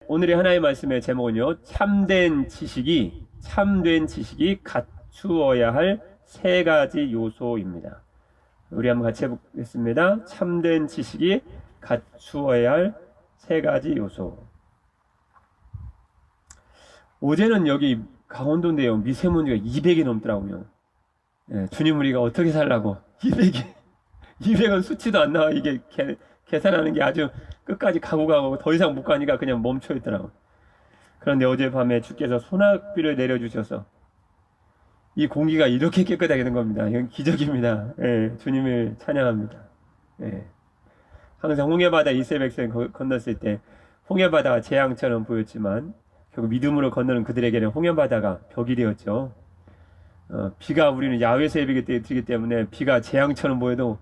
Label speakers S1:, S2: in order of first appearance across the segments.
S1: 오늘의 하나의 말씀의 제목은요, 참된 지식이 갖추어야 할 세 가지 요소입니다. 우리 한번 같이 해보겠습니다. 참된 지식이 갖추어야 할 세 가지 요소. 어제는 여기 강원도인데요, 미세먼지가 200이 넘더라고요. 주님, 우리가 어떻게 살라고 200은 수치도 안 나와. 이게 계산하는 게 아주 끝까지 가고 더 이상 못 가니까 그냥 멈춰 있더라고. 그런데 어젯밤에 주께서 소낙비를 내려주셔서 이 공기가 이렇게 깨끗하게 된 겁니다. 이건 기적입니다. 주님을 찬양합니다. 항상 홍해바다 이스라엘 백성이 건넜을 때 홍해바다가 재앙처럼 보였지만 결국 믿음으로 건너는 그들에게는 홍해바다가 벽이 되었죠. 비가 우리는 야외에서 예배기 드리기 때문에 비가 재앙처럼 보여도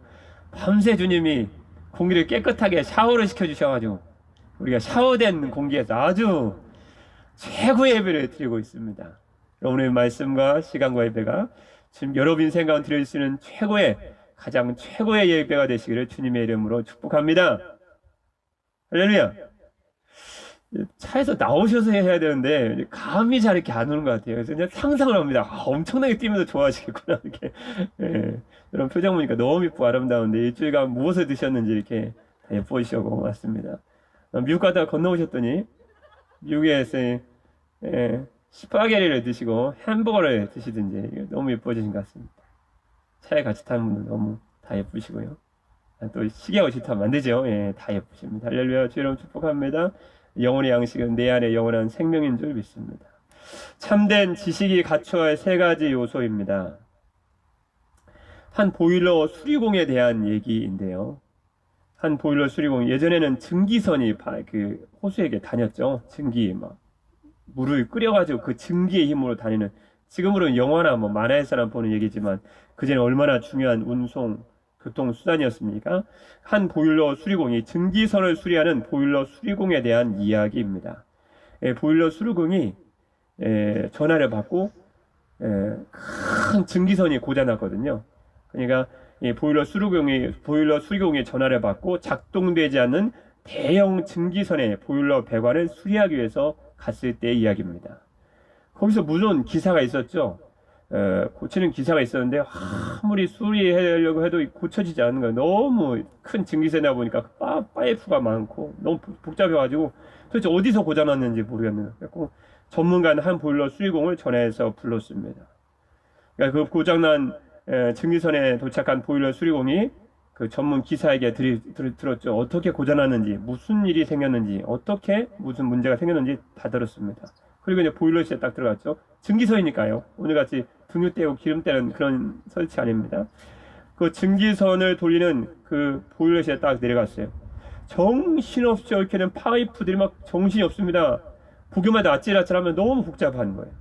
S1: 밤새 주님이 공기를 깨끗하게 샤워를 시켜주셔가지고 우리가 샤워된 공기에서 아주 최고의 예배를 드리고 있습니다. 오늘 말씀과 시간과 예배가 지금 여러분 인생 가운데 드릴 수 있는 가장 최고의 예배가 되시기를 주님의 이름으로 축복합니다. 할렐루야. 차에서 나오셔서 해야 되는데 감이 잘 이렇게 안 오는 것 같아요. 그래서 그냥 상상을 합니다. 엄청나게 뛰면서 좋아하시겠구나 이렇게. 이런 표정 보니까 너무 예쁘고 아름다운데 일주일간 무엇을 드셨는지 이렇게 예뻐지시고 왔습니다. 미국 가다가 건너오셨더니 미국에서 스파게티를 드시고 햄버거를 드시든지 너무 예뻐지신 것 같습니다. 차에 같이 타는 분들 너무 다 예쁘시고요. 또 시계하고 질투하면 안 되죠. 다 예쁘십니다. 할렐루야. 주 여러분 축복합니다. 영혼의 양식은 내 안에 영원한 생명인 줄 믿습니다. 참된 지식이 갖춰야 할 세 가지 요소입니다. 한 보일러 수리공에 대한 얘기인데요. 한 보일러 수리공, 예전에는 증기선이 그 호수에게 다녔죠. 증기, 물을 끓여가지고 그 증기의 힘으로 다니는, 지금으로는 영화나 만화에서나 보는 얘기지만 그전에 얼마나 중요한 운송, 교통수단이었습니까? 한 보일러 수리공이 증기선을 수리하는 보일러 수리공에 대한 이야기입니다. 보일러 수리공이 전화를 받고 큰 증기선이 고장났거든요. 그러니까 이 보일러 수리공이 전화를 받고 작동되지 않는 대형 증기선의 보일러 배관을 수리하기 위해서 갔을 때의 이야기입니다. 거기서 물론 기사가 있었죠. 고치는 기사가 있었는데 아무리 수리하려고 해도 고쳐지지 않는 거예요. 너무 큰 증기선이다 보니까 파이프가 많고 너무 복잡해가지고 도대체 어디서 고장났는지 모르겠네요. 그래서 전문가는 한 보일러 수리공을 전화해서 불렀습니다. 그러니까 그 고장난 증기선에 도착한 보일러 수리공이 그 전문 기사에게 들었죠. 어떻게 고장났는지, 무슨 일이 생겼는지, 어떻게 무슨 문제가 생겼는지 다 들었습니다. 그리고 이제 보일러실에 딱 들어갔죠. 증기선이니까요. 오늘같이 등유 떼고 기름 떼는 그런 설치 아닙니다. 그 증기선을 돌리는 그 보일러실에 딱 내려갔어요. 정신없이 얽히는 파이프들이 막 정신이 없습니다. 보기만 해도 아찔아찔하면 너무 복잡한 거예요.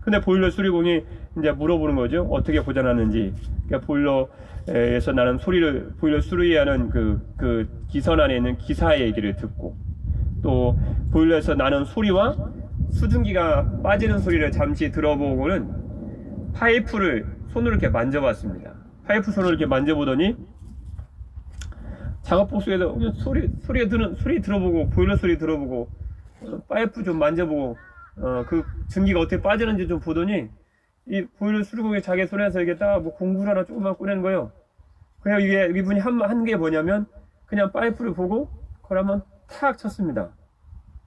S1: 근데 보일러 수리공이 이제 물어보는 거죠. 어떻게 고장났는지. 그러니까 보일러에서 나는 소리를, 보일러 수리하는 그 기선 안에 있는 기사의 얘기를 듣고, 또 보일러에서 나는 소리와 수증기가 빠지는 소리를 잠시 들어보고는 파이프를 손으로 이렇게 만져봤습니다. 파이프 손으로 이렇게 만져보더니 작업복 속에서 소리 들어보고, 보일러 소리 들어보고, 파이프 좀 만져보고, 그 증기가 어떻게 빠지는지 좀 보더니 이 보일러 수리공이 자기 손에서 이게 딱 공구를 하나 조금만 꺼내는 거예요. 그냥 이분이 한 게 뭐냐면 그냥 파이프를 보고 그걸 한번 탁 쳤습니다.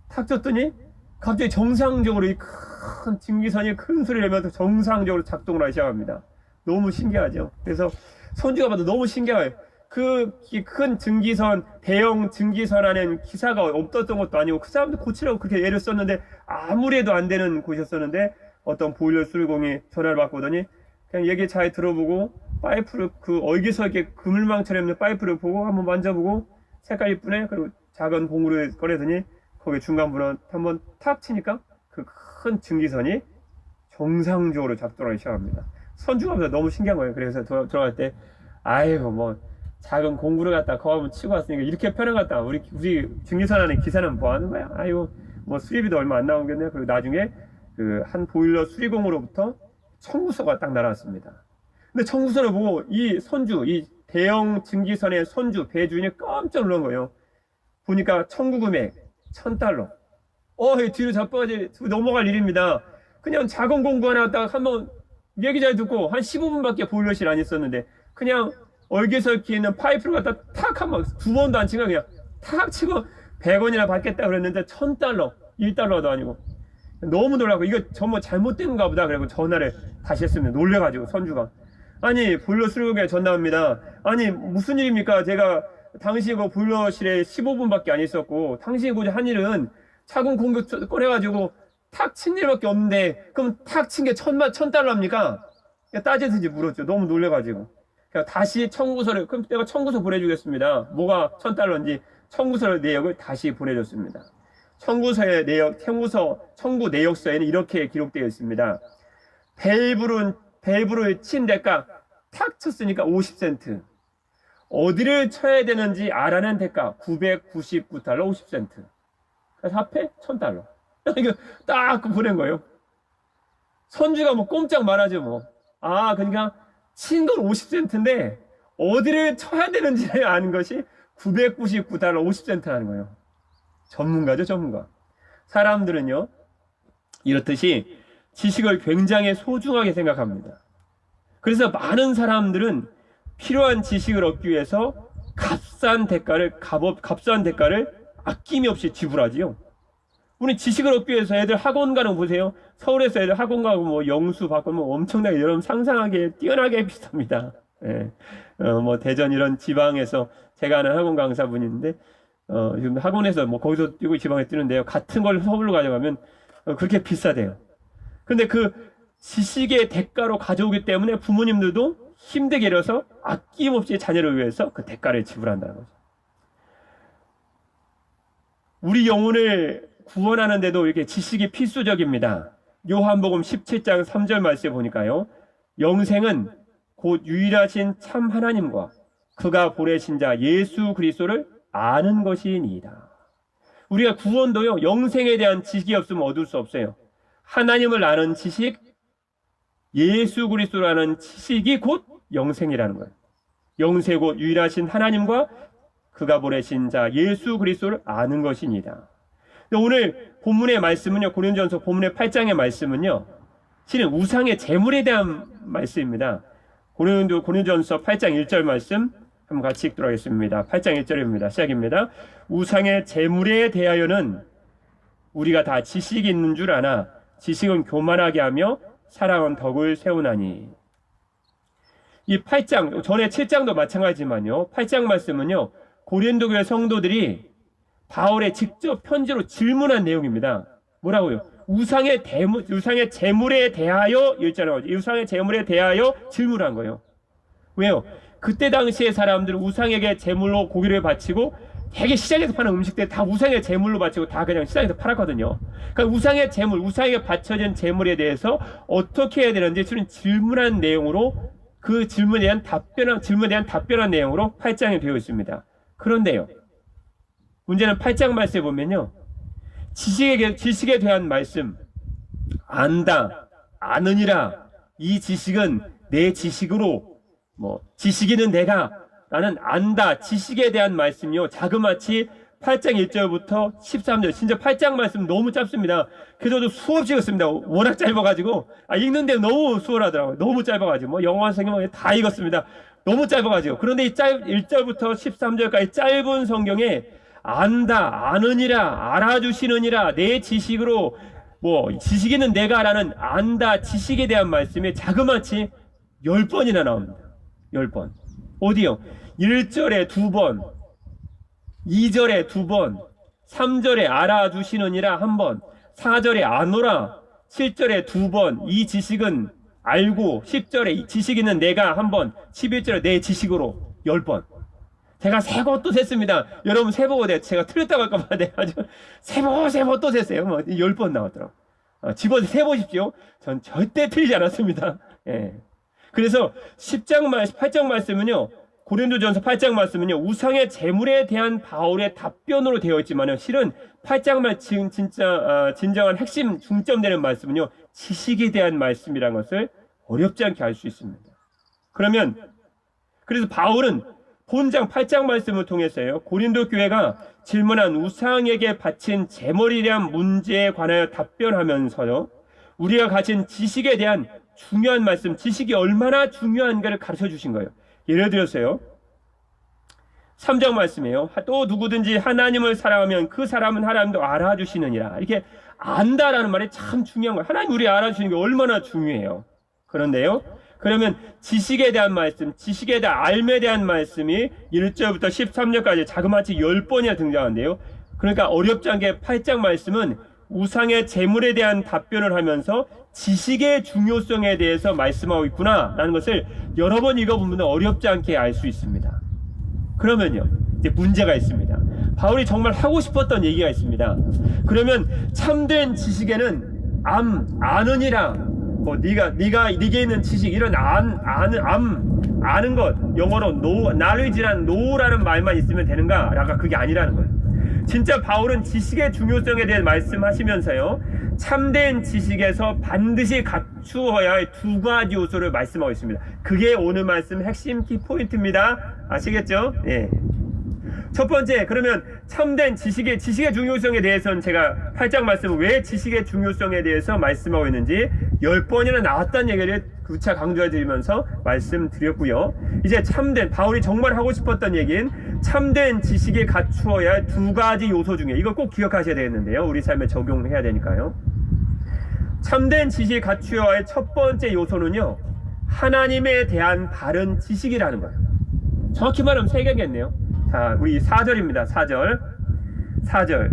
S1: 탁 쳤더니 갑자기 정상적으로 이 큰 증기선이 큰 소리를 내면서 정상적으로 작동을 하기 시작합니다. 너무 신기하죠. 그래서 손주가 봐도 너무 신기해요. 그 큰 증기선, 대형 증기선 안에는 기사가 없었던 것도 아니고 그 사람들 고치라고 그렇게 애를 썼는데 아무리 해도 안 되는 곳이었었는데 어떤 보일러 수리공이 전화를 받고더니 그냥 얘기 잘 들어보고 파이프를 그 얼기설게 그물망처럼 있는 파이프를 보고 한번 만져보고 색깔 이쁘네. 그리고 작은 공구를 꺼내더니 거기 중간부로 한번 탁 치니까 그 큰 증기선이 정상적으로 작동하기 시작합니다. 선주가 너무 신기한 거예요. 그래서 들어갈 때 아이고 작은 공구를 갖다 거기 한번 치고 왔으니까 이렇게 편한 것 같다. 우리 증기선 안에 기사는 뭐 하는 거야? 아이고 수리비도 얼마 안 나오겠네. 그리고 나중에 그 한 보일러 수리공으로부터 청구서가 딱 날아왔습니다. 근데 청구서를 보고 이 대형 증기선의 배주인이 깜짝 놀란 거예요. 보니까 청구 금액 $1,000. 뒤로 자빠지 넘어갈 일입니다. 그냥 작은 공부 하나 하다가 한번 얘기 잘 듣고 한 15분밖에 보일러실 안 있었는데 그냥 얼개설기 있는 파이프를 갖다 탁 한번 두 번도 안 치고 그냥 탁 치고 100원이나 받겠다 그랬는데 1000달러, 1달러도 아니고 너무 놀라고 이거 정말 잘못된가 보다. 그리고 전화를 다시 했습니다. 놀래가지고 선주가 아니 보일러 수리국에 전화합니다. 아니 무슨 일입니까? 제가 당시 그 보일러실에 15분밖에 안 있었고 당신이 고작 한 일은 차군 공격 꺼내가지고 탁 친 일밖에 없는데 그럼 탁 친 게 1000달러입니까? 따지든지 물었죠. 너무 놀래가지고 다시 청구서를 그럼 내가 청구서 보내주겠습니다. 뭐가 1000달러인지 청구서 내역을 다시 보내줬습니다. 청구서의 내역, 청구 내역서에는 이렇게 기록되어 있습니다. 밸브를 친 대가 탁 쳤으니까 50센트. 어디를 쳐야 되는지 알아낸 대가 999달러 50센트. 그래서 합해 1000달러. 이거 딱 보낸 거예요. 선주가 뭐 꼼짝 말하죠 뭐. 그러니까 친 건 50센트인데 어디를 쳐야 되는지를 아는 것이 999달러 50센트라는 거예요. 전문가죠, 전문가. 사람들은요, 이렇듯이 지식을 굉장히 소중하게 생각합니다. 그래서 많은 사람들은 필요한 지식을 얻기 위해서 값싼 대가를 아낌없이 지불하지요. 우리 지식을 얻기 위해서 애들 학원 가는 거 보세요. 서울에서 애들 학원 가고 뭐 영수 받고 뭐 엄청나게 여러분 상상하게 뛰어나게 비쌉니다. 예. 뭐 대전 이런 지방에서 제가 아는 학원 강사분인데 지금 학원에서 뭐 거기서 뛰고 지방에 뛰는데요. 같은 걸 서울로 가져가면 그렇게 비싸대요. 근데 그 지식의 대가로 가져오기 때문에 부모님들도 힘들게 일어서 아낌없이 자녀를 위해서 그 대가를 지불한다는 거죠. 우리 영혼을 구원하는데도 이렇게 지식이 필수적입니다. 요한복음 17장 3절 말씀에 보니까요. 영생은 곧 유일하신 참 하나님과 그가 보내신 자 예수 그리스도를 아는 것이니이다. 우리가 구원도요. 영생에 대한 지식이 없으면 얻을 수 없어요. 하나님을 아는 지식, 예수 그리스도를 아는 지식이 곧 영생이라는 거예요. 영생 곧 유일하신 하나님과 그가 보내신 자 예수 그리스도를 아는 것이니이다. 오늘 본문의 말씀은요. 고린도전서 본문의 8장의 말씀은요. 실은 우상의 제물에 대한 말씀입니다. 고린도전서 8장 1절 말씀 한번 같이 읽도록 하겠습니다. 8장 1절입니다. 시작입니다. 우상의 제물에 대하여는 우리가 다 지식이 있는 줄 아나 지식은 교만하게 하며 사랑은 덕을 세우나니. 이 8장 전에 7장도 마찬가지지만요. 8장 말씀은요. 고린도 교회 성도들이 바울의 직접 편지로 질문한 내용입니다. 뭐라고요? 우상의 제물에 대하여 우상의 제물에 대하여 질문한 거예요. 왜요? 그때 당시의 사람들은 우상에게 제물로 고기를 바치고 되게 시장에서 파는 음식들 다 우상의 제물로 바치고 다 그냥 시장에서 팔았거든요. 그러니까 우상의 제물, 우상에게 바쳐진 제물에 대해서 어떻게 해야 되는지 주는 질문한 내용으로 그 질문에 대한 답변한 내용으로 8장이 되어 있습니다. 그런데요. 문제는 8장 말씀에 보면요. 지식에 대한 말씀, 안다, 아느니라, 이 지식은 내 지식으로, 지식이는 내가, 라는 안다, 지식에 대한 말씀이요. 자그마치 8장 1절부터 13절, 진짜 8장 말씀 너무 짧습니다. 그래서 저도 수없이 읽었습니다. 워낙 짧아가지고, 읽는데 너무 수월하더라고요. 너무 짧아가지고, 영어 성경 다 읽었습니다. 너무 짧아가지고. 그런데 이 1절부터 13절까지 짧은 성경에 안다, 아느니라, 알아주시느니라, 내 지식으로, 지식이는 내가라는 안다, 지식에 대한 말씀이 자그마치 10번이나 나옵니다. 10번. 어디요? 1절에 2번, 2절에 2번, 3절에 알아주시느니라 1번, 4절에 아노라, 7절에 2번, 이 지식은 알고, 10절에 지식이는 내가 1번, 11절에 내 지식으로 10번. 제가 세고 또 셌습니다. 여러분 세보고 제가 틀렸다고 할까봐 아주 세보 또 셌어요. 10번 나왔더라고요. 집어서 세보십시오. 전 절대 틀리지 않았습니다. 예. 그래서 8장 말씀은요. 고린도전서 8장 말씀은요. 우상의 제물에 대한 바울의 답변으로 되어 있지만요. 실은 8장 말씀 진정한 핵심 중점되는 말씀은요. 지식에 대한 말씀이라는 것을 어렵지 않게 알 수 있습니다. 그래서 바울은 본장 8장 말씀을 통해서요, 고린도 교회가 질문한 우상에게 바친 제물에 대한 문제에 관하여 답변하면서요, 우리가 가진 지식에 대한 중요한 말씀, 지식이 얼마나 중요한가를 가르쳐 주신 거예요. 예를 들어서요, 3장 말씀이에요. 또 누구든지 하나님을 사랑하면 그 사람은 하나님도 알아주시느니라. 이렇게 안다라는 말이 참 중요한 거예요. 하나님 우리 알아주시는 게 얼마나 중요해요. 그런데요, 그러면 지식에 대한 말씀, 지식에 대한 알에 대한 말씀이 1절부터 13절까지 자그마치 10번이나 등장하는데요. 그러니까 어렵지 않게 8장 말씀은 우상의 제물에 대한 답변을 하면서 지식의 중요성에 대해서 말씀하고 있구나 라는 것을 여러 번 읽어보면 어렵지 않게 알 수 있습니다. 그러면요, 이제 문제가 있습니다. 바울이 정말 하고 싶었던 얘기가 있습니다. 그러면 참된 지식에는 아느니라, 네게 있는 지식, 이런 아는 것, 영어로 knowledge라는 know라는 말만 있으면 되는가? 라가 그게 아니라는 거예요. 진짜 바울은 지식의 중요성에 대해 말씀하시면서요, 참된 지식에서 반드시 갖추어야 할 두 가지 요소를 말씀하고 있습니다. 그게 오늘 말씀 핵심 키포인트입니다. 아시겠죠? 예. 첫 번째, 그러면 참된 지식의 중요성에 대해서는 제가 8장 말씀은 왜 지식의 중요성에 대해서 말씀하고 있는지 10번이나 나왔다는 얘기를 구차 강조해 드리면서 말씀드렸고요. 이제 참된, 바울이 정말 하고 싶었던 얘기는 참된 지식에 갖추어야 할 두 가지 요소 중에, 이거 꼭 기억하셔야 되겠는데요, 우리 삶에 적용해야 되니까요. 참된 지식에 갖추어야 할 첫 번째 요소는요, 하나님에 대한 바른 지식이라는 거예요. 정확히 말하면 세 개겠네요. 자, 우리 4절입니다. 4절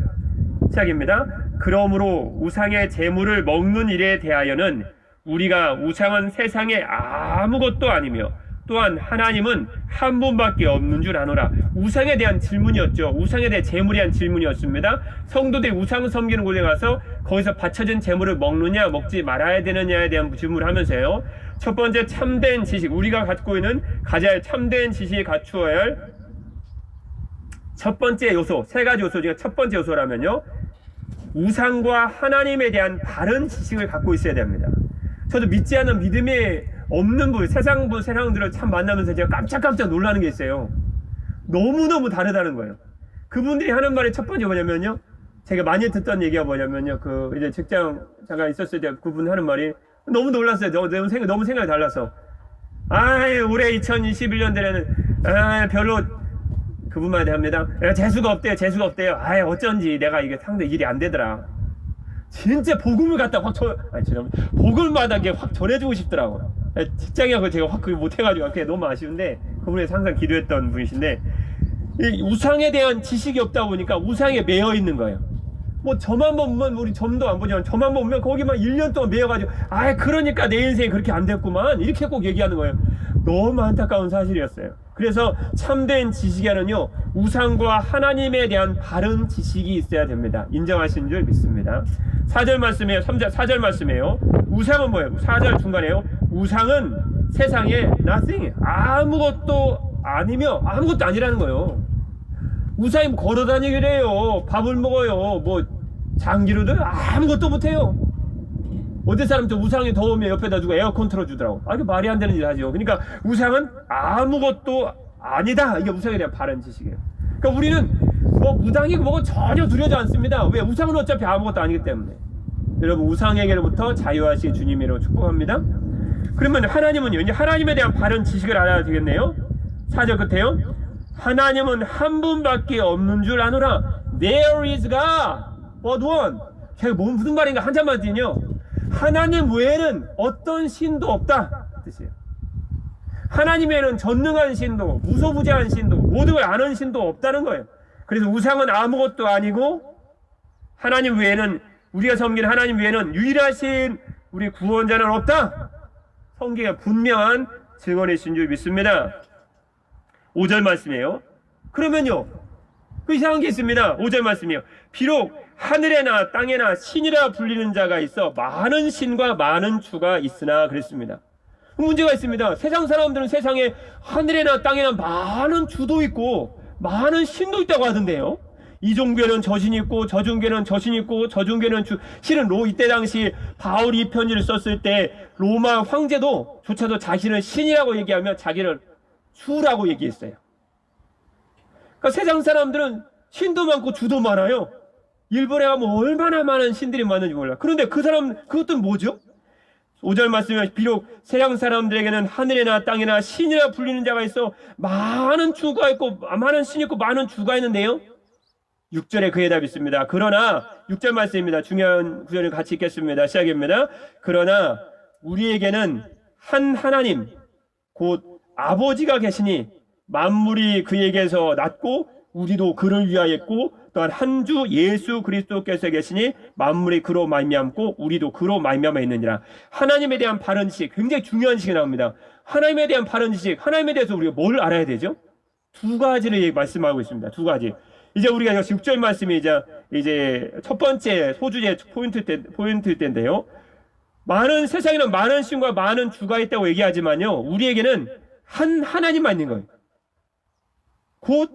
S1: 시작입니다. 그러므로 우상의 제물을 먹는 일에 대하여는 우리가 우상은 세상에 아무것도 아니며 또한 하나님은 한 분밖에 없는 줄 아노라. 우상에 대한 질문이었죠. 우상에 대한 제물에 대한 질문이었습니다. 성도들이 우상 섬기는 곳에 가서 거기서 바쳐진 제물을 먹느냐 먹지 말아야 되느냐에 대한 질문을 하면서요, 첫 번째 참된 지식, 우리가 갖고 있는 가져야 할 참된 지식에 갖추어야 할 첫 번째 요소, 세 가지 요소 중에 첫 번째 요소라면요, 우상과 하나님에 대한 바른 지식을 갖고 있어야 됩니다. 저도 믿지 않는 믿음이 없는 분, 세상들을 참 만나면서 제가 깜짝깜짝 놀라는 게 있어요. 너무너무 다르다는 거예요. 그분들이 하는 말이 첫 번째 뭐냐면요, 제가 많이 듣던 얘기가 뭐냐면요, 이제 직장 잠깐 있었을 때 그분 하는 말이 너무 놀랐어요. 너무 생각이 달라서. 올해 2021년 되는 별로, 그분만 합니다. 재수가 없대요. 어쩐지 내가 이게 상대 일이 안 되더라. 진짜 복음을 갖다 복음마다 확 전해주고 싶더라고요. 직장이하고 제가 확 그게 못해가지고 그게 너무 아쉬운데, 그분이 항상 기도했던 분이신데, 이 우상에 대한 지식이 없다 보니까 우상에 매여 있는 거예요. 뭐 저만 보면, 우리 점도 안 보지만 저만 보면 거기만 1년 동안 매여가지고 그러니까 내 인생이 그렇게 안 됐구만, 이렇게 꼭 얘기하는 거예요. 너무 안타까운 사실이었어요. 그래서 참된 지식에는요, 우상과 하나님에 대한 바른 지식이 있어야 됩니다. 인정하신 줄 믿습니다. 4절 말씀이에요. 4절 말씀이에요. 우상은 뭐예요? 4절 중간에요. 우상은 세상에 nothing, 아무것도 아니며 아무것도 아니라는 거예요. 우상이 걸어다니기를 해요. 밥을 먹어요. 뭐 장기로도 아무것도 못해요. 어떤 사람도 우상이 더우면 옆에다 두고 에어컨 틀어주더라고. 이게 말이 안 되는 짓 하죠. 그러니까 우상은 아무것도 아니다. 이게 우상에 대한 바른 지식이에요. 그러니까 우리는 우상이고 뭐고 전혀 두려워하지 않습니다. 왜? 우상은 어차피 아무것도 아니기 때문에. 여러분, 우상에게로부터 자유하시길 주님으로 축복합니다. 그러면 하나님은요, 이제 하나님에 대한 바른 지식을 알아야 되겠네요. 4절 끝에요. 하나님은 한 분밖에 없는 줄 아노라. There is God but one. 제가 무슨 말인가 한자만 드리요, 하나님 외에는 어떤 신도 없다 뜻이에요. 하나님 외에는 전능한 신도, 무소부재한 신도, 모든 걸 아는 신도 없다는 거예요. 그래서 우상은 아무것도 아니고, 하나님 외에는, 우리가 섬기는 하나님 외에는 유일하신 우리 구원자는 없다. 성경에 분명한 증언이신 줄 믿습니다. 5절 말씀이에요. 그러면요, 그 이상한 게 있습니다. 5절 말씀이에요. 비록 하늘에나 땅에나 신이라 불리는 자가 있어 많은 신과 많은 주가 있으나 그랬습니다. 문제가 있습니다. 세상 사람들은 세상에 하늘에나 땅에나 많은 주도 있고 많은 신도 있다고 하던데요. 이 종교는 저 신이 있고 저 종교는 저 신이 있고 저 종교는 주. 실은 이때 당시 바울이 이 편지를 썼을 때 로마 황제도 조차도 자신을 신이라고 얘기하며 자기를 주라고 얘기했어요. 그러니까 세상 사람들은 신도 많고 주도 많아요. 일본에 가면 얼마나 많은 신들이 많은지 몰라. 그런데 그 사람, 그것도 뭐죠? 5절 말씀에 비록 세상 사람들에게는 하늘이나 땅이나 신이라 불리는 자가 있어 많은 주가 있고 많은 신이 있고 많은 주가 있는데요. 6절에 그의 답이 있습니다. 그러나 6절 말씀입니다. 중요한 구절을 같이 읽겠습니다. 시작입니다. 그러나 우리에게는 한 하나님 곧 아버지가 계시니 만물이 그에게서 났고 우리도 그를 위하여 있고 또한 한 주 예수 그리스도께서 계시니 만물이 그로 말미암고 우리도 그로 말미암아 있느니라. 하나님에 대한 바른 지식, 굉장히 중요한 지식이 나옵니다. 하나님에 대한 바른 지식, 하나님에 대해서 우리가 뭘 알아야 되죠? 두 가지를 말씀하고 있습니다. 두 가지. 이제 우리가 6절 말씀이 이제 첫 번째 소주제 포인트 때인데요. 많은 세상에는 많은 신과 많은 주가 있다고 얘기하지만요. 우리에게는 한 하나님만 있는 거예요. 곧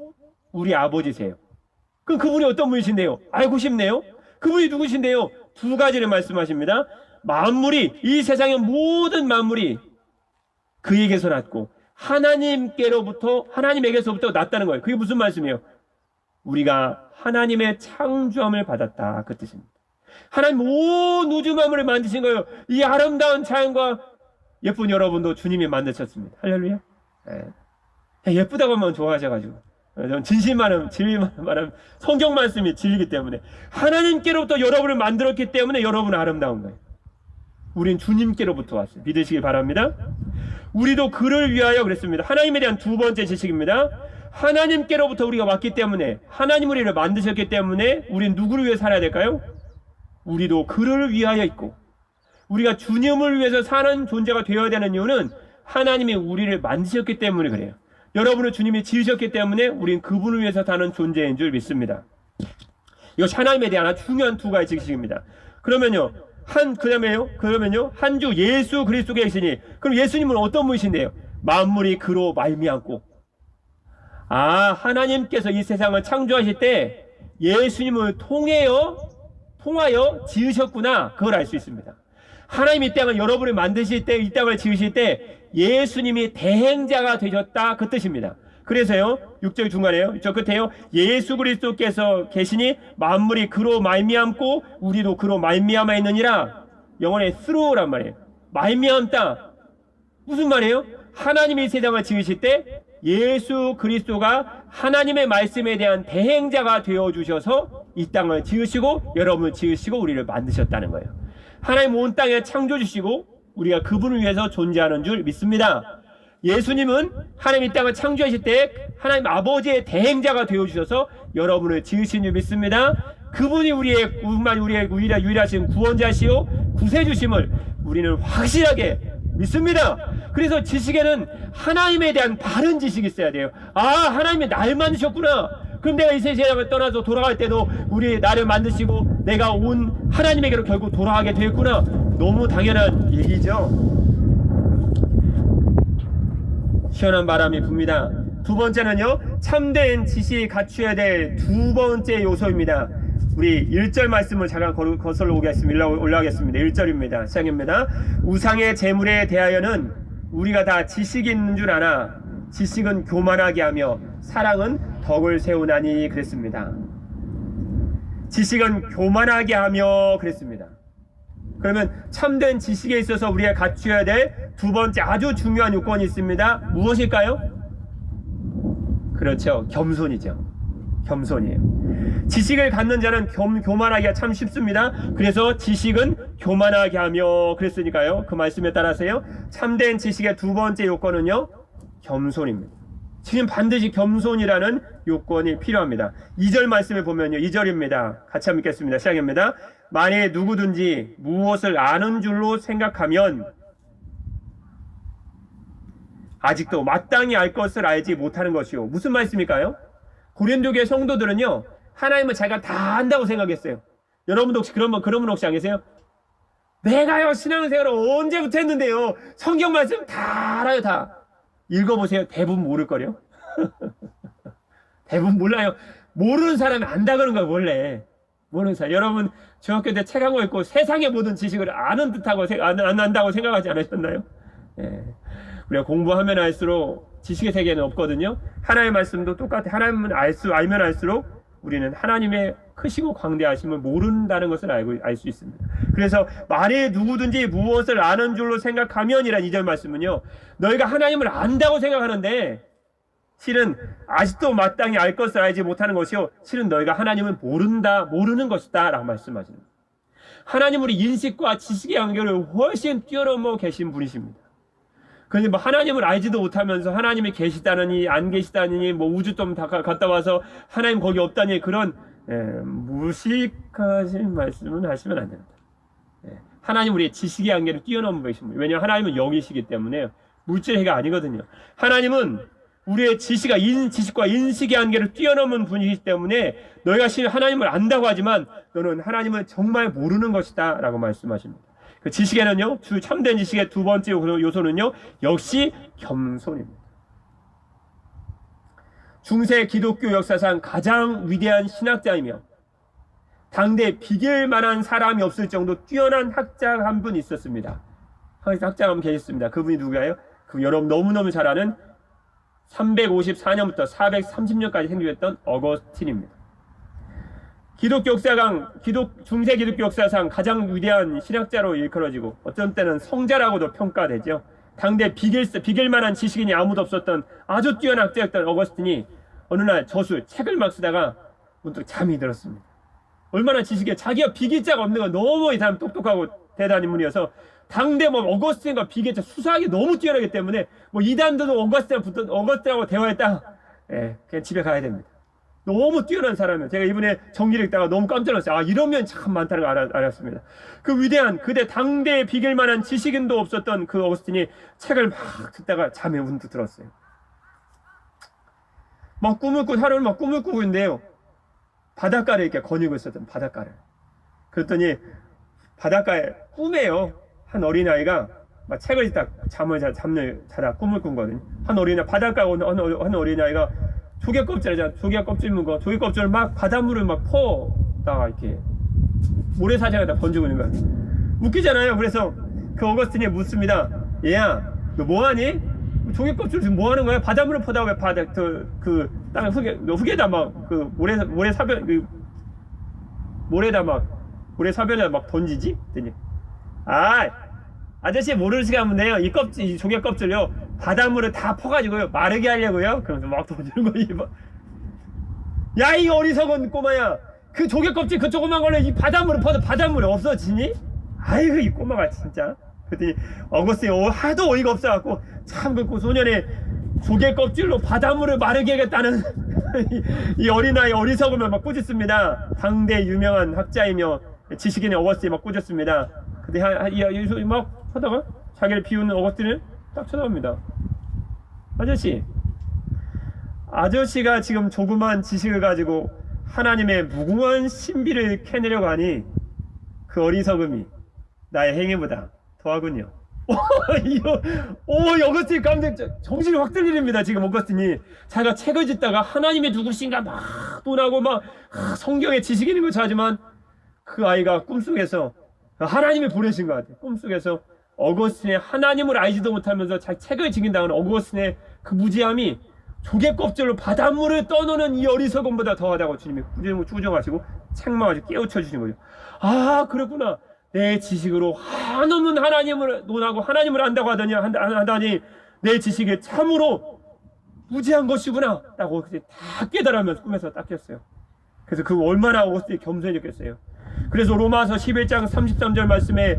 S1: 우리 아버지세요. 그럼 그분이 어떤 분이신데요? 알고 싶네요. 그분이 누구신데요? 두 가지를 말씀하십니다. 만물이, 이 세상의 모든 만물이 그에게서 났고 하나님에게서부터 났다는 거예요. 그게 무슨 말씀이에요? 우리가 하나님의 창조함을 받았다, 그 뜻입니다. 하나님 온 우주 만물을 만드신 거예요. 이 아름다운 자연과 예쁜 여러분도 주님이 만드셨습니다. 할렐루야. 예쁘다고 하면 좋아하셔가지고 진실만은 성경 말씀이 진리이기 때문에 하나님께로부터 여러분을 만들었기 때문에 여러분은 아름다운 거예요. 우린 주님께로부터 왔어요. 믿으시기 바랍니다. 우리도 그를 위하여 그랬습니다. 하나님에 대한 두 번째 지식입니다. 하나님께로부터 우리가 왔기 때문에 하나님 우리를 만드셨기 때문에 우린 누구를 위해 살아야 될까요? 우리도 그를 위하여 있고 우리가 주님을 위해서 사는 존재가 되어야 되는 이유는 하나님이 우리를 만드셨기 때문에 그래요. 여러분을 주님이 지으셨기 때문에 우린 그분을 위해서 사는 존재인 줄 믿습니다. 이것이 하나님에 대한 아주 중요한 두 가지 지식입니다. 그러면요 한 주 예수 그리스도께 계시니, 그럼 예수님은 어떤 분이신데요? 만물이 그로 말미암고, 하나님께서 이 세상을 창조하실 때 예수님을 통하여 지으셨구나, 그걸 알 수 있습니다. 하나님 이 땅을 여러분을 만드실 때, 이 땅을 지으실 때 예수님이 대행자가 되셨다, 그 뜻입니다. 그래서요 6절 중간에요, 저 끝에요, 예수 그리스도께서 계시니 만물이 그로 말미암고 우리도 그로 말미암아 있느니라. 영어에 through란 말이에요. 말미암다 무슨 말이에요? 하나님이 세상을 지으실 때 예수 그리스도가 하나님의 말씀에 대한 대행자가 되어주셔서 이 땅을 지으시고 여러분을 지으시고 우리를 만드셨다는 거예요. 하나님 온 땅에 창조주시고 우리가 그분을 위해서 존재하는 줄 믿습니다. 예수님은 하나님 이 땅을 창조하실 때 하나님 아버지의 대행자가 되어주셔서 여러분을 지으신 줄 믿습니다. 그분이 우리의 유일하신 구원자시오 구세주심을 우리는 확실하게 믿습니다. 그래서 지식에는 하나님에 대한 바른 지식이 있어야 돼요. 하나님이 날 만드셨구나. 그럼 내가 이 세상을 떠나서 돌아갈 때도 나를 만드시고 내가 온 하나님에게로 결국 돌아가게 되겠구나. 너무 당연한 얘기죠. 시원한 바람이 붑니다. 두 번째는요, 참된 지식이 갖추어야 될 두 번째 요소입니다. 우리 1절 말씀을 잠깐 거슬러 올라가겠습니다. 1절입니다. 시작입니다. 우상의 재물에 대하여는 우리가 다 지식이 있는 줄 아나 지식은 교만하게 하며 사랑은 덕을 세우나니 그랬습니다. 지식은 교만하게 하며 그랬습니다. 그러면 참된 지식에 있어서 우리가 갖추어야 될 두 번째 아주 중요한 요건이 있습니다. 무엇일까요? 그렇죠. 겸손이죠. 겸손이에요. 지식을 갖는 자는 교만하기가 참 쉽습니다. 그래서 지식은 교만하게 하며 그랬으니까요. 그 말씀에 따라서요. 참된 지식의 두 번째 요건은요, 겸손입니다. 지금 반드시 겸손이라는 요건이 필요합니다. 2절 말씀을 보면요. 2절입니다. 같이 한번 읽겠습니다. 시작입니다. 만일 누구든지 무엇을 아는 줄로 생각하면 아직도 마땅히 알 것을 알지 못하는 것이요. 무슨 말씀일까요? 고린도교의 성도들은요, 하나님은 자기가 다 안다고 생각했어요. 여러분도 혹시 그런 분 혹시 안 계세요? 내가요 신앙생활을 언제부터 했는데요, 성경 말씀 다 알아요. 다 읽어보세요. 대부분 모를걸요. 대부분 몰라요. 모르는 사람이 안다 그런 거예요. 원래 모르는 사람. 여러분 중학교 때 책 한 거 읽고 세상의 모든 지식을 아는 듯하고 안 안다고 생각하지 않으셨나요? 우리가 공부하면 할수록 지식의 세계는 없거든요. 하나님의 말씀도 똑같아. 하나님은 알면 알수록 우리는 하나님의 크시고 광대하심을 모른다는 것을 알 수 있습니다. 그래서 만일 누구든지 무엇을 아는 줄로 생각하면이란 2절 말씀은요, 너희가 하나님을 안다고 생각하는데 실은 아직도 마땅히 알 것을 알지 못하는 것이요, 실은 너희가 하나님을 모르는 것이다 라고 말씀하십니다. 하나님 우리 인식과 지식의 연결을 훨씬 뛰어넘어 계신 분이십니다. 그런데 뭐 하나님을 알지도 못하면서 하나님이 계시다느니 안 계시다느니 뭐 우주점 다 갔다 와서 하나님 거기 없다니 그런 무식하신 말씀은 하시면 안 됩니다. 하나님 우리의 지식의 한계를 뛰어넘은 분이십니다. 왜냐하면 하나님은 영이시기 때문에 물질의 해가 아니거든요. 하나님은 우리의 지식과 인식의 한계를 뛰어넘은 분이기 때문에 너희가 하나님을 안다고 하지만 너는 하나님을 정말 모르는 것이다 라고 말씀하십니다. 그 지식에는요, 참된 지식의 두 번째 요소는요, 역시 겸손입니다. 중세 기독교 역사상 가장 위대한 신학자이며 당대 비길 만한 사람이 없을 정도 뛰어난 학자 한 분 있었습니다. 학자 한 분 계셨습니다. 그분이 누구예요? 여러분 너무너무 잘 아는 354년부터 430년까지 생존했던 어거스틴입니다. 중세 기독교 역사상 가장 위대한 신학자로 일컬어지고 어떤 때는 성자라고도 평가되죠. 당대 비길만한 지식인이 아무도 없었던 아주 뛰어난 학자였던 어거스틴이 어느 날 책을 막 쓰다가 문득 잠이 들었습니다. 얼마나 자기가 비길자가 없는 건 너무 이 사람 똑똑하고 대단한 인물이어서 당대 어거스틴과 비길자 수사하기 너무 뛰어나기 때문에 이단들도 어거스틴하고 대화했다. 그냥 집에 가야 됩니다. 너무 뛰어난 사람이에요. 제가 이번에 정기를 읽다가 너무 깜짝 놀랐어요. 이런 참 많다는 걸 알았습니다. 그 위대한 그대 당대에 비길 만한 지식인도 없었던 그 어거스틴이 책을 막 듣다가 잠에 문득 들었어요. 하루를 꿈을 꾸고 있는데요, 바닷가를 이렇게 거니고 있었던 바닷가를. 그랬더니 바닷가에 꿈에요, 한 어린아이가 막 책을 읽다 자다 꿈을 꾼 거거든요. 한 바닷가에 온 한 어린아이가 조개 껍질 문 조개 껍질을 막 바닷물을 막 퍼다가 이렇게 모래사장에다 번지고 있는 거야. 웃기잖아요. 그래서 그 어거스틴이 묻습니다. 얘야, 너 뭐하니? 조개 껍질 지금 뭐하는 거야? 바닷물을 퍼다가 왜 땅에 흙에다 막 모래사변에다 막 던지지? 그랬더니 아저씨 모르는 시간 하면 돼요. 이 조개 껍질요, 바닷물을 다 퍼가지고요, 마르게 하려고요. 그러면서 막 던지는 거지. 야, 이 어리석은 꼬마야, 그 조개 껍질 그 조그만 걸로 이 바닷물을 퍼서 바닷물이 없어지니? 아이고, 이 꼬마가 진짜. 그랬더니 어거스틴이 하도 어이가 없어갖고 참 그 소년의 조개 껍질로 바닷물을 마르게 하겠다는 이 어린아이 어리석으면 막 꾸짖습니다. 당대 유명한 학자이며 지식인의 어거스틴이 막 꾸짖습니다. 근데 막 하다가 자기를 비우는 어거스틴을 딱 쳐다봅니다. 아저씨가 지금 조그만 지식을 가지고 하나님의 무궁한 신비를 캐내려고 하니 그 어리석음이 나의 행위보다 더하군요. 어거스틴 깜짝 정신이 확 들립니다. 지금 어거스틴이 자기가 책을 짓다가 하나님의 누구신가 막 논하고 막 성경의 지식 있는 걸 찾지만 그 아이가 꿈속에서 하나님이 보내신 것 같아요. 꿈속에서 어거스틴의 하나님을 알지도 못하면서 자기 책을 지킨다는 어거스틴의 그 무지함이 조개 껍질로 바닷물을 떠놓는 이 어리석음보다 더하다고 주님이 꾸중하시고 책망하시고 깨우쳐 주신 거죠. 그렇구나. 내 지식으로 한없는 하나님을 논하고 하나님을 안다고 하다니 내 지식이 참으로 무지한 것이구나 라고 다 깨달으면서 꿈에서 딱 깼어요. 그래서 얼마나 어거스틴이 겸손해졌겠어요. 그래서 로마서 11장 33절 말씀에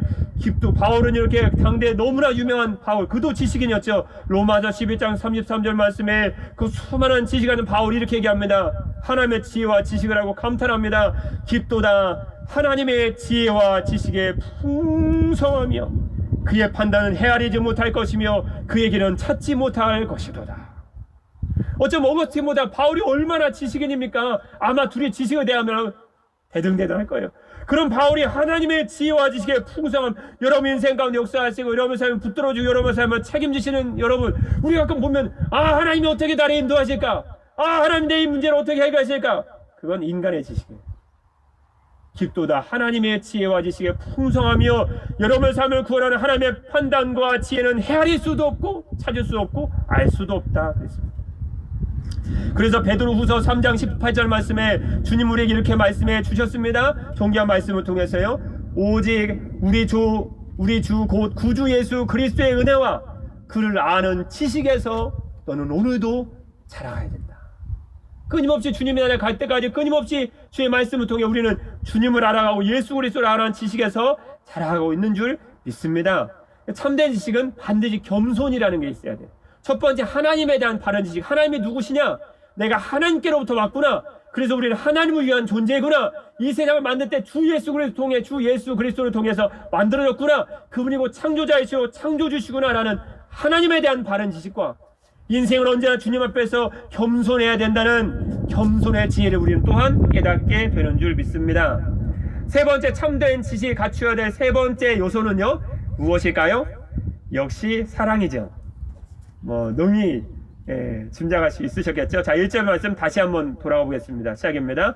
S1: 바울은 이렇게 당대 너무나 유명한 바울, 그도 지식인이었죠. 로마서 11장 33절 말씀에 그 수많은 지식하는 바울이 이렇게 얘기합니다. 하나님의 지혜와 지식을 하고 감탄합니다. 깊도다 하나님의 지혜와 지식의 풍성하며 그의 판단은 헤아리지 못할 것이며 그의 길은 찾지 못할 것이로다. 어쩜 어거스틴보다 바울이 얼마나 지식인입니까? 아마 둘이 지식에 대하면 대등대등할 거예요. 그럼 바울이 하나님의 지혜와 지식의 풍성함, 여러분 인생 가운데 역사하시고 여러분 삶을 붙들어주고 여러분 삶을 책임지시는 여러분, 우리가 가끔 보면 하나님이 어떻게 나를 인도하실까? 하나님 내 이 문제를 어떻게 해결하실까? 그건 인간의 지식이에요. 깊도다 하나님의 지혜와 지식에 풍성하며 여러분의 삶을 구원하는 하나님의 판단과 지혜는 헤아릴 수도 없고 찾을 수 없고 알 수도 없다 그랬습니다. 그래서 베드로후서 3장 18절 말씀에 주님 우리에게 이렇게 말씀해 주셨습니다. 존귀한 말씀을 통해서요. 오직 우리 주 곧 구주 예수 그리스도의 은혜와 그를 아는 지식에서 너는 오늘도 자라가야 된다. 끊임없이 주님의 나라에 갈 때까지 끊임없이 주의 말씀을 통해 우리는 주님을 알아가고 예수 그리스도를 알아가는 지식에서 자라가고 있는 줄 믿습니다. 참된 지식은 반드시 겸손이라는 게 있어야 돼요. 첫 번째 하나님에 대한 바른 지식. 하나님이 누구시냐? 내가 하나님께로부터 왔구나. 그래서 우리는 하나님을 위한 존재구나. 이 세상을 만들 때 주 예수 그리스도를 통해서 만들어졌구나. 그분이 곧 창조자이시오 창조주시구나 라는 하나님에 대한 바른 지식과 인생을 언제나 주님 앞에서 겸손해야 된다는 겸손의 지혜를 우리는 또한 깨닫게 되는 줄 믿습니다. 세 번째 참된 지식이 갖추어야 될 세 번째 요소는요. 무엇일까요? 역시 사랑이죠. 능히 짐작할 수 있으셨겠죠. 자, 1절 말씀 다시 한번 돌아가 보겠습니다. 시작입니다.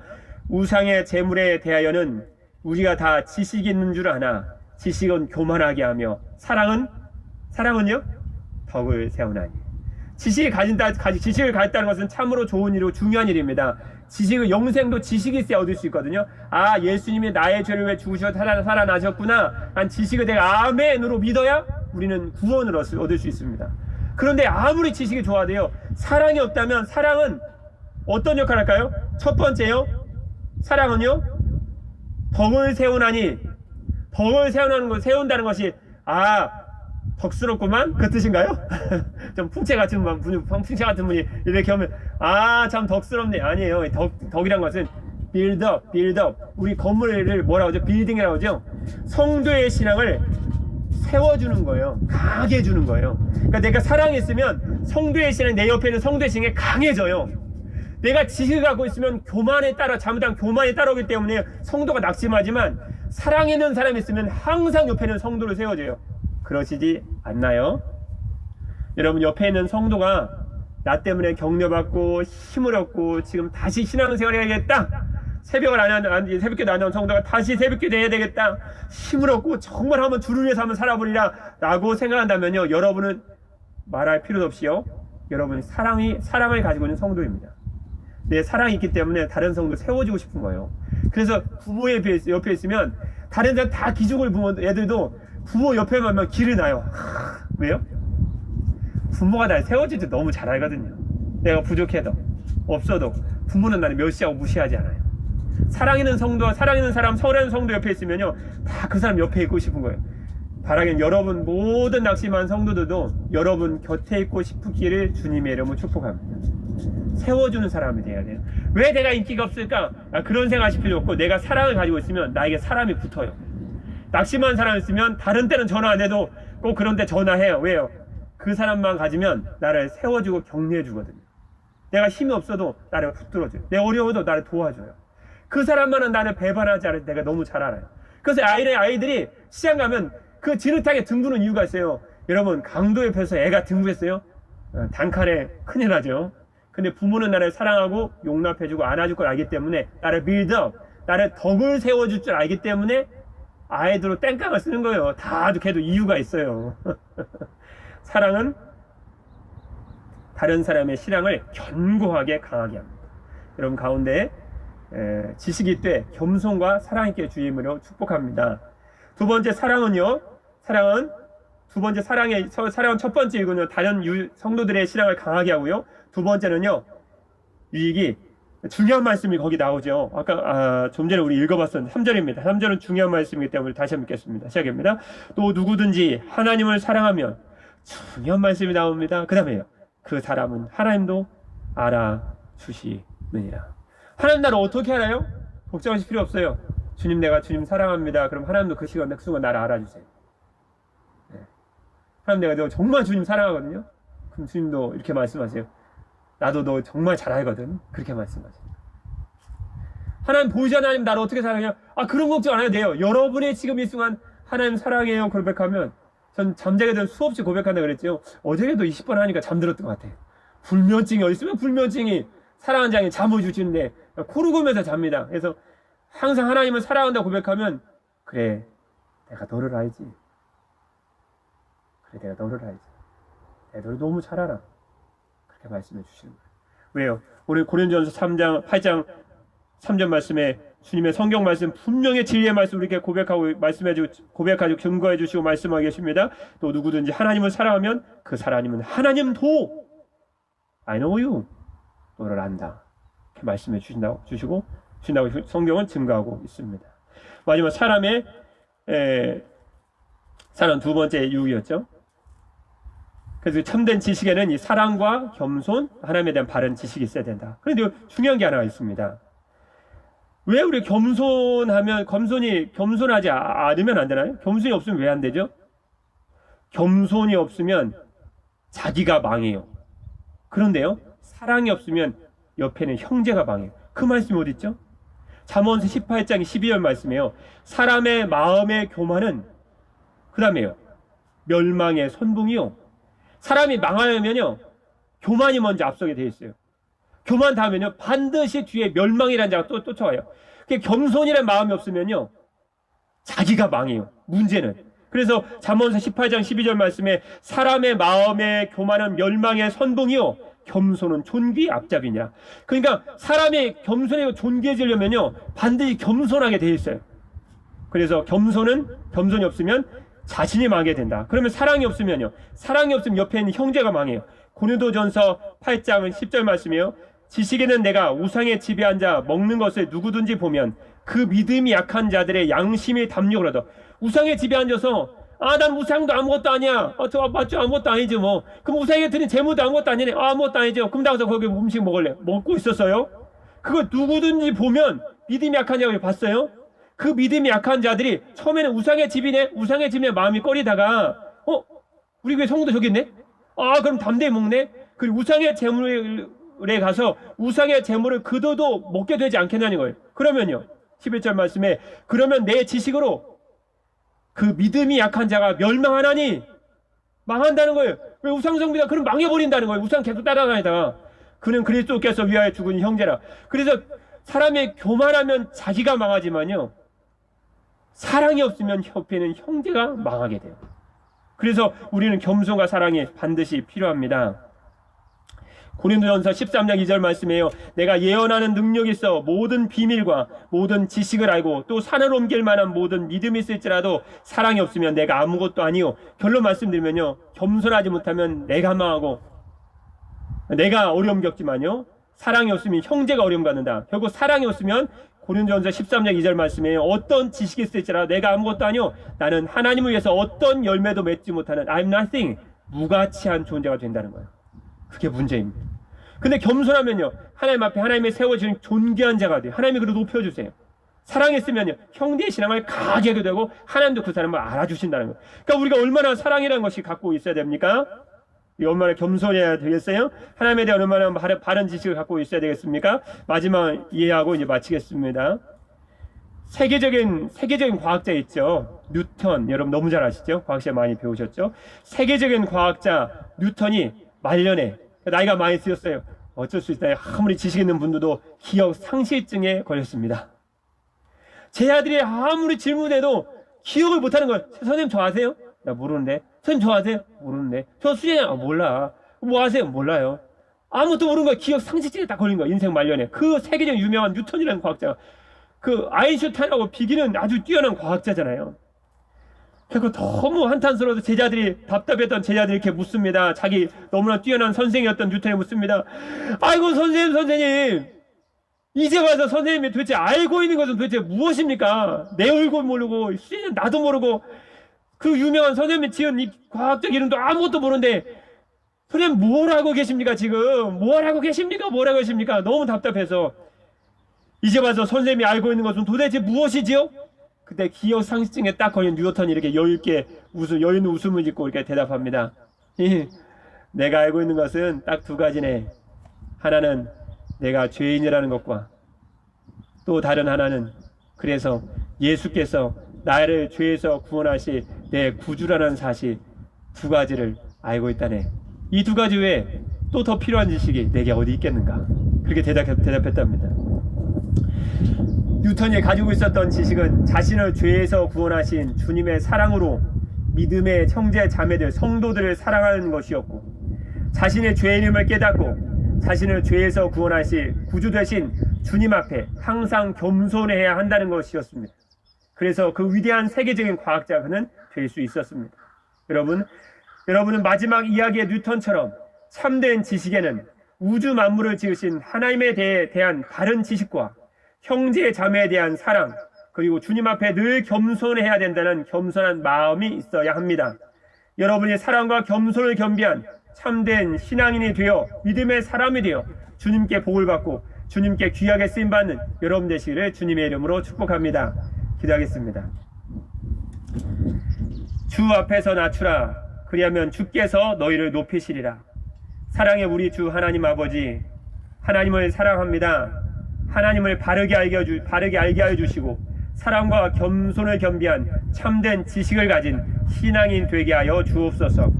S1: 우상의 재물에 대하여는 우리가 다 지식이 있는 줄 아나 지식은 교만하게 하며 사랑은요? 덕을 세우나니. 지식을 가졌다는 것은 참으로 좋은 일이고 중요한 일입니다. 지식을 영생도 지식이 있어야 얻을 수 있거든요. 아, 예수님이 나의 죄를 왜 죽으셔 살아나셨구나 한 지식을 내가 아멘으로 믿어야 우리는 구원을 얻을 수 있습니다. 그런데 아무리 지식이 좋아도요, 사랑이 없다면 사랑은 어떤 역할을 할까요? 첫 번째요, 사랑은요 덕을 세우나니. 덕을 세운다는 것이 덕스럽구만 그 뜻인가요? 좀 풍채 같은 분이 이렇게 하면 참 덕스럽네. 아니에요. 덕이란 것은 빌드업. 우리 건물을 뭐라고 하죠? 빌딩이라고 하죠. 성도의 신앙을 세워주는 거예요. 강하게 해주는 거예요. 그러니까 내가 사랑이 있으면 성도의 신앙, 내 옆에 있는 성도의 신앙이 강해져요. 내가 지식을 갖고 있으면 잘못한 교만에 따라오기 때문에 성도가 낙심하지만 사랑에 있는 사람이 있으면 항상 옆에 있는 성도를 세워줘요. 그러시지 않나요? 여러분, 옆에 있는 성도가 나 때문에 격려받고 힘을 얻고 지금 다시 신앙생활 해야겠다, 새벽기도 안 나온 성도가 다시 새벽기도 해야 되겠다, 힘을 얻고 정말 한번 주를 위해서 한번 살아보리라 라고 생각한다면요, 여러분은 말할 필요도 없이요, 여러분이 사랑을 가지고 있는 성도입니다. 내 사랑이 있기 때문에 다른 성도 세워주고 싶은 거예요. 그래서 부모 옆에 있으면 다른 사람 다 기죽을 부모 애들도 부모 옆에만 하면 기를 나요. 왜요? 부모가 날 세워줄 때 너무 잘 알거든요. 내가 부족해도 없어도 부모는 나를 멸시하고 무시하지 않아요. 사랑 있는 사람, 서울의 성도 옆에 있으면요, 다 그 사람 옆에 있고 싶은 거예요. 바라기는 여러분 모든 낙심한 성도들도 여러분 곁에 있고 싶기를 주님의 이름으로 축복합니다. 세워주는 사람이 돼야 돼요. 왜 내가 인기가 없을까? 그런 생각하실 필요 없고, 내가 사랑을 가지고 있으면 나에게 사람이 붙어요. 낙심한 사람이 있으면 다른 때는 전화 안 해도 꼭 그런 때 전화해요. 왜요? 그 사람만 가지면 나를 세워주고 격려해 주거든요. 내가 힘이 없어도 나를 붙들어줘요. 내가 어려워도 나를 도와줘요. 그 사람만은 나를 배반하지 않을 때 내가 너무 잘 알아요. 그래서 아이들이 시장 가면 그 지긋하게 등부는 이유가 있어요. 여러분, 강도 옆에서 애가 등부했어요? 단칼에 큰일 나죠. 근데 부모는 나를 사랑하고 용납해주고 안아줄 걸 알기 때문에 나를 빌드업, 나를 덕을 세워줄 줄 알기 때문에 아이들로 땡깡을 쓰는 거예요. 걔도 이유가 있어요. 사랑은 다른 사람의 신앙을 견고하게 강하게 합니다. 여러분 가운데 지식이 있되 겸손과 사랑 있게 주임으로 축복합니다. 두 번째 사랑은 첫 번째 이유는 다른 성도들의 신앙을 강하게 하고요. 두 번째는요, 유익이 중요한 말씀이 거기 나오죠. 아까 좀 전에 우리 읽어봤었는데 3절입니다. 3절은 중요한 말씀이기 때문에 다시 한번 읽겠습니다. 시작입니다. 또 누구든지 하나님을 사랑하면, 중요한 말씀이 나옵니다. 그 다음에요, 그 사람은 하나님도 알아주시느니라. 하나님 나를 어떻게 알아요? 걱정하실 필요 없어요. 내가 주님 사랑합니다. 그럼 하나님도 그 순간 나를 알아주세요. 하나님, 내가 너 정말 주님 사랑하거든요. 그럼 주님도 이렇게 말씀하세요. 나도 너 정말 잘 알거든. 그렇게 말씀하세요. 하나님 보이지 않는 하나님 나를 어떻게 사랑해요? 그런 걱정 안 해도 돼요. 여러분의 지금 이 순간 하나님 사랑해요 고백하면, 전 잠자게 되면 수없이 고백한다 그랬죠. 어제도 20번 하니까 잠들었던 것 같아요. 불면증이 어디 있으면 불면증이 사랑하는 자에게 잠을 주시는데 코르고면서 잡니다. 그래서 항상 하나님을 사랑한다고 고백하면 그래, 내가 너를 알지. 그래, 내가 너를 알지. 내가 너를 너무 잘 알아. 그렇게 말씀해 주시는 거예요. 왜요? 우리 고린도전서 3장 8장 3절 말씀에 주님의 성경 말씀 분명히 진리의 말씀 우리에게 고백하고 증거해 주시고 말씀하고 계십니다. 또 누구든지 하나님을 사랑하면 그 하나님은 하나님도 I know you 너를 안다. 이렇게 말씀해 주신다고 성경은 증거하고 있습니다. 마지막 사람 두 번째 유혹이었죠. 그래서 참된 지식에는 이 사랑과 겸손, 하나님에 대한 바른 지식이 있어야 된다. 그런데 중요한 게 하나 있습니다. 왜 우리 겸손하지 않으면 안 되나요? 겸손이 없으면 왜 안 되죠? 겸손이 없으면 자기가 망해요. 그런데요, 사랑이 없으면 옆에는 형제가 망해요. 그 말씀이 어디 있죠? 잠언서 18장 12절 말씀이에요. 사람의 마음의 교만은 그 다음에요, 멸망의 선봉이요. 사람이 망하려면요, 교만이 먼저 앞서게 되어 있어요. 교만 다음에는요, 반드시 뒤에 멸망이라는 자가 또 쫓아와요. 겸손이라는 마음이 없으면요, 자기가 망해요. 문제는. 그래서 잠언서 18장 12절 말씀에 사람의 마음의 교만은 멸망의 선봉이요, 겸손은 존귀의 앞잡이냐. 그러니까 사람이 겸손하고 존귀해지려면요, 반드시 겸손하게 되어 있어요. 그래서 겸손이 없으면 자신이 망하게 된다. 그러면 사랑이 없으면 옆에 있는 형제가 망해요. 고린도전서 8장 10절 말씀이에요. 지식에는 내가 우상의 집에 앉아 먹는 것을 누구든지 보면 그 믿음이 약한 자들의 양심이 담력을 얻어. 우상의 집에 앉아서 난 우상도 아무것도 아니야. 맞죠? 아무것도 아니지 뭐. 그럼 우상에 드린 재물도 아무것도 아니네. 아무것도 아니죠. 그럼 나가서 거기 음식 먹을래. 먹고 있었어요. 그거 누구든지 보면 믿음이 약한 자가 봤어요. 그 믿음이 약한 자들이 처음에는 우상의 집이네 마음이 꺼리다가 우리 교회 성도 저기 있네? 그럼 담대히 먹네? 그리고 우상의 재물에 가서 우상의 재물을 그도도 먹게 되지 않겠냐는 거예요. 그러면요, 11절 말씀에 그러면 내 지식으로 그 믿음이 약한 자가 멸망하나니 망한다는 거예요. 왜 우상성비다? 그럼 망해버린다는 거예요. 우상 계속 따라다니다가 그는 그리스도께서 위하여 죽은 형제라. 그래서 사람이 교만하면 자기가 망하지만요, 사랑이 없으면 옆에는 형제가 망하게 돼요. 그래서 우리는 겸손과 사랑이 반드시 필요합니다. 고린도전서 13장 2절 말씀이에요. 내가 예언하는 능력이 있어 모든 비밀과 모든 지식을 알고 또 산을 옮길 만한 모든 믿음이 있을지라도 사랑이 없으면 내가 아무것도 아니요. 결론 말씀드리면요, 겸손하지 못하면 내가 망하고 내가 어려움 겪지만요, 사랑이 없으면 형제가 어려움 갖는다. 결국 사랑이 없으면 고린도전서 13장 2절 말씀이에요. 어떤 지식이 있을지라 내가 아무것도 아니요, 나는 하나님을 위해서 어떤 열매도 맺지 못하는 I'm nothing, 무가치한 존재가 된다는 거예요. 그게 문제입니다. 근데 겸손하면요, 하나님 앞에 하나님의 세워주신 존귀한 자가 돼요. 하나님이 그를 높여주세요. 사랑했으면요, 형제의 신앙을 강하게 하게 되고 하나님도 그 사람을 알아주신다는 거예요. 그러니까 우리가 얼마나 사랑이라는 것이 갖고 있어야 됩니까? 얼마나 겸손해야 되겠어요? 하나님에 대한 얼마나 바른 지식을 갖고 있어야 되겠습니까? 마지막 이해하고 이제 마치겠습니다. 세계적인 과학자 있죠. 뉴턴, 여러분 너무 잘 아시죠? 과학시험 많이 배우셨죠? 세계적인 과학자 뉴턴이 말년에 나이가 많이 쓰였어요. 어쩔 수 있어요. 아무리 지식 있는 분들도 기억 상실증에 걸렸습니다. 제 아들이 아무리 질문해도 기억을 못하는 거예요. 선생님 저 아세요? 나 모르는데. 선생님 저 아세요? 모르는데. 저 수제냐? 몰라. 뭐 아세요? 몰라요. 아무것도 모르는 거예요. 기억 상실증에 딱 걸린 거예요. 인생 말년에. 그 세계적 유명한 뉴턴이라는 과학자가, 그 아인슈타인하고 비기는 아주 뛰어난 과학자잖아요. 그리고 너무 한탄스러워서 제자들이, 답답했던 제자들이 이렇게 묻습니다. 자기 너무나 뛰어난 선생이었던 뉴턴이 묻습니다. 아이고 선생님, 이제 와서 선생님이 도대체 알고 있는 것은 도대체 무엇입니까? 내 얼굴 모르고 수제는 나도 모르고 그 유명한 선생님이 지은 이 과학적 이름도 아무것도 모르는데 선생님 뭘 하고 계십니까? 지금 뭘 하고 계십니까? 너무 답답해서 이제 와서 선생님이 알고 있는 것은 도대체 무엇이지요? 그때 기억 상실증에 딱 걸린 뉴턴이 이렇게 여유 있는 웃음을 짓고 이렇게 대답합니다. 내가 알고 있는 것은 딱 두 가지네. 하나는 내가 죄인이라는 것과 또 다른 하나는 그래서 예수께서 나를 죄에서 구원하시 내 구주라는 사실, 두 가지를 알고 있다네. 이 두 가지 외에 또 더 필요한 지식이 내게 어디 있겠는가? 그렇게 대답했답니다. 뉴턴이 가지고 있었던 지식은 자신을 죄에서 구원하신 주님의 사랑으로 믿음의 형제 자매들 성도들을 사랑하는 것이었고, 자신의 죄인임을 깨닫고 자신을 죄에서 구원하실 구주 되신 주님 앞에 항상 겸손해야 한다는 것이었습니다. 그래서 그 위대한 세계적인 과학자가 그는 될 수 있었습니다. 여러분은 마지막 이야기의 뉴턴처럼 참된 지식에는 우주 만물을 지으신 하나님에 대한 바른 지식과 형제 자매에 대한 사랑, 그리고 주님 앞에 늘 겸손해야 된다는 겸손한 마음이 있어야 합니다. 여러분이 사랑과 겸손을 겸비한 참된 신앙인이 되어 믿음의 사람이 되어 주님께 복을 받고 주님께 귀하게 쓰임받는 여러분 되시기를 주님의 이름으로 축복합니다. 기도하겠습니다. 주 앞에서 낮추라. 그리하면 주께서 너희를 높이시리라. 사랑의 우리 주 하나님 아버지, 하나님을 사랑합니다. 하나님을 바르게 알게 하여 주시고 사랑과 겸손을 겸비한 참된 지식을 가진 신앙인 되게 하여 주옵소서.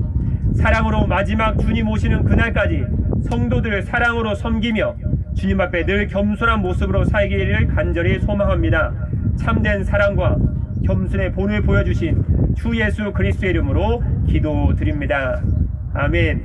S1: 사랑으로 마지막 주님 오시는 그날까지 성도들을 사랑으로 섬기며 주님 앞에 늘 겸손한 모습으로 살기를 간절히 소망합니다. 참된 사랑과 겸손의 본을 보여주신 주 예수 그리스도의 이름으로 기도드립니다. 아멘.